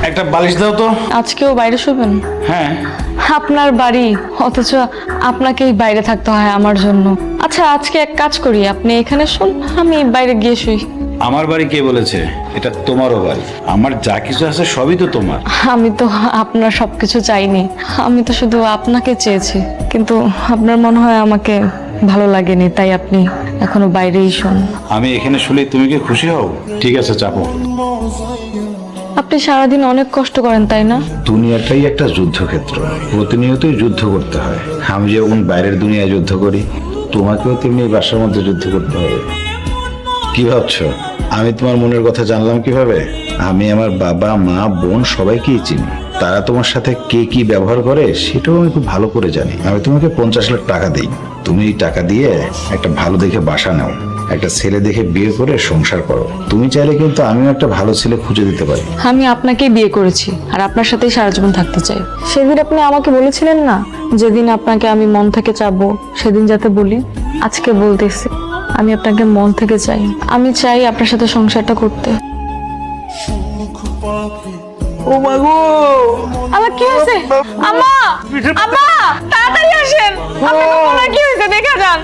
একটা বালিশ দাও তো। আজকেও বাইরে শুবেন? হ্যাঁ। আপনার বাড়ি, অথচ আপনাকেই বাইরে থাকতে হয় আমার জন্য। আচ্ছা, আজকে এক কাজ করি, আপনি এখানে শুন, আমি বাইরে গিয়ে শুই। আমার বাড়ি কে বলেছে? এটা তোমারও বাড়ি। আমার যা কিছু আছে সবই তো তোমার। আমি তো আপনার সবকিছু চাইনি, আমি তো শুধু আপনাকে চেয়েছি, কিন্তু আপনার মনে হয় আমাকে ভালো লাগেনি, তাই আপনি এখনো বাইরেই শুন। আমি এখানে শুলে তুমি কি খুশি হও? ঠিক আছে, চাপো। আপনি সারাদিন অনেক কষ্ট করেন, তাই না? দুনিয়াটাই একটা যুদ্ধক্ষেত্র, প্রতিনিয়তই যুদ্ধ করতে হয়। আমি যেমন বাইরের দুনিয়ায় যুদ্ধ করি, তোমাকেও তেমনি এই বাসার মধ্যে যুদ্ধ করতে হবে। কি ভাবছো আমি তোমার মনের কথা জানলাম কিভাবে? আমি আমার বাবা, মা, বোন সবাইকেই চিনি। তারা তোমার সাথে কে কি ব্যবহার করে সেটাও আমি খুব ভালো করে জানি। আমি তোমাকে 50 লাখ টাকা দিই, তুমি এই টাকা দিয়ে একটা ভালো দেখে বাসা নাও, একটা ছেলে দেখে বিয়ে করে সংসার করো। তুমি চাইলে কিন্তু আমিও একটা ভালো ছেলে খুঁজে দিতে পারি। আমি আপনাকেই বিয়ে করেছি আর আপনার সাথেই সারা জীবন থাকতে চাই। সেদিন আপনি আমাকে বলেছিলেন না, যেদিন আপনাকে আমি মন থেকে চাবো সেদিন যাতে বলি, আজকে বলতেছি আমি আপনাকে মন থেকে চাই। আমি চাই আপনার সাথে সংসারটা করতে। ও মা গো, আমার কি হয়েছে? আম্মা, আম্মা, তাড়াতাড়ি আসেন, আপনার কি হয়েছে দেখা যান।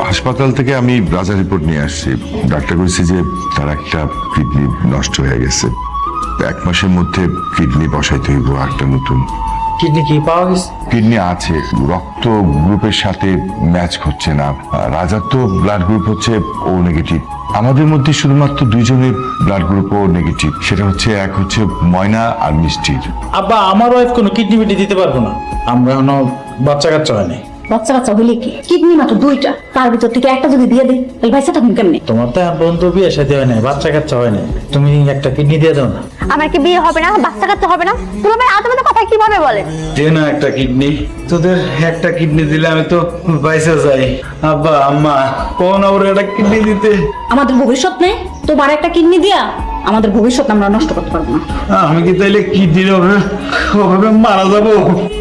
হাসপাতাল থেকে আমি রাজা রিপোর্ট নিয়ে আসছি। ডাক্তার বলেছে যে তার একটা কিডনি নষ্ট হয়ে গেছে, 1 মাসের মধ্যে কিডনি বসাইতে হইব একটা নতুন। কিডনি কি পাওয়া গেছে? কিডনি আছে, রক্ত গ্রুপের সাথে ম্যাচ হচ্ছে না। রাজার তো ব্লাড গ্রুপ হচ্ছে ও নেগেটিভ। আমাদের মধ্যে শুধুমাত্র 2 জনের ব্লাড গ্রুপ ও নেগেটিভ, সেটা হচ্ছে এক হচ্ছে ময়না আর মিষ্টির। আব্বা, আমার ওয়াইফ কোনো কিডনি বিডনি দিতে পারবো না, আমরা এখনো বাচ্চা কাচ্চা হয়নি। বাচ্চা কাচ্চা হইলে কি, কিডনি মাত্র 2টা, তার ভিতর থেকে একটা যদি দিয়ে দিই তাহলে ভাইসা থাকুন কেমনে? তোমার তো এখন পর্যন্ত বিয়ে সাথে হয় নাই, বাচ্চা কাচ্চা হয় নাই, তুমি একটা কিডনি দিয়ে দাও না। আমার কি বিয়ে হবে না, বাচ্চা কাচ্চা হবে না? তুমি ভাই আদমে কথা কিভাবে বলে? দে না একটা কিডনি, তোদের একটা কিডনি দিলে আমি তো বাইসে যাই। আব্বা, আম্মা, কোন ওর একটা কিডনি দিতে? আমাদের ভবিষ্যৎ নেই, তোমার একটা কিডনি দিয়া আমাদের ভবিষ্যৎ আমরা নষ্ট করতে পারবো না। আমি কি তাইলে কিডনি ওভাবে মারা যাবো?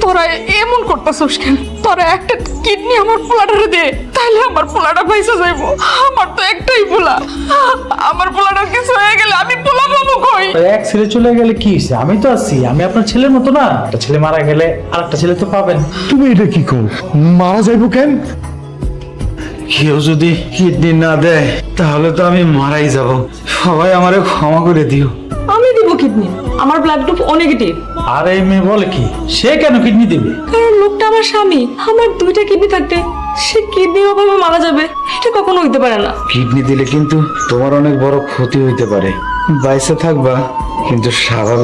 তোরা এমন করতেছিস কেন? তোরা একটা কিডনি আমার পোলাটারে দে, তাহলে আমার পোলাটা পয়সা যাইবো। আমার তো একটাই পোলা, আমার পোলাটার কিছু হয়ে গেলে আমি পোলা পাবো কই? এক ছেলে চলে গেলে কি হয়েছে? আমি তো আছি, আমি আপনার ছেলের মতো না? একটা ছেলে মারা গেলে আরেকটা ছেলে তো পাবেন। তুমি এটা কি কর, মারা যাইব কেন? কেউ যদি কিডনি না দেয় তাহলে তো আমি মারাই যাব। সবাই আমারে ক্ষমা করে দিও। আমি দিব কিডনি, আমার ব্লাড গ্রুপ ও নেগেটিভ। আর এই মেয়ে বলে কি, সে কেন কিডনি দেবে? কারণ লোকটা আমার স্বামী, আমার 2টা কিডনি থাকতে সে কিডনির অভাবে মারা যাবে, এটা কখনো হইতে পারে না। কিডনি দিলে কিন্তু তোমার অনেক বড় ক্ষতি হইতে পারে। বাইসে থাকবা কিন্তু স্বাভাবিক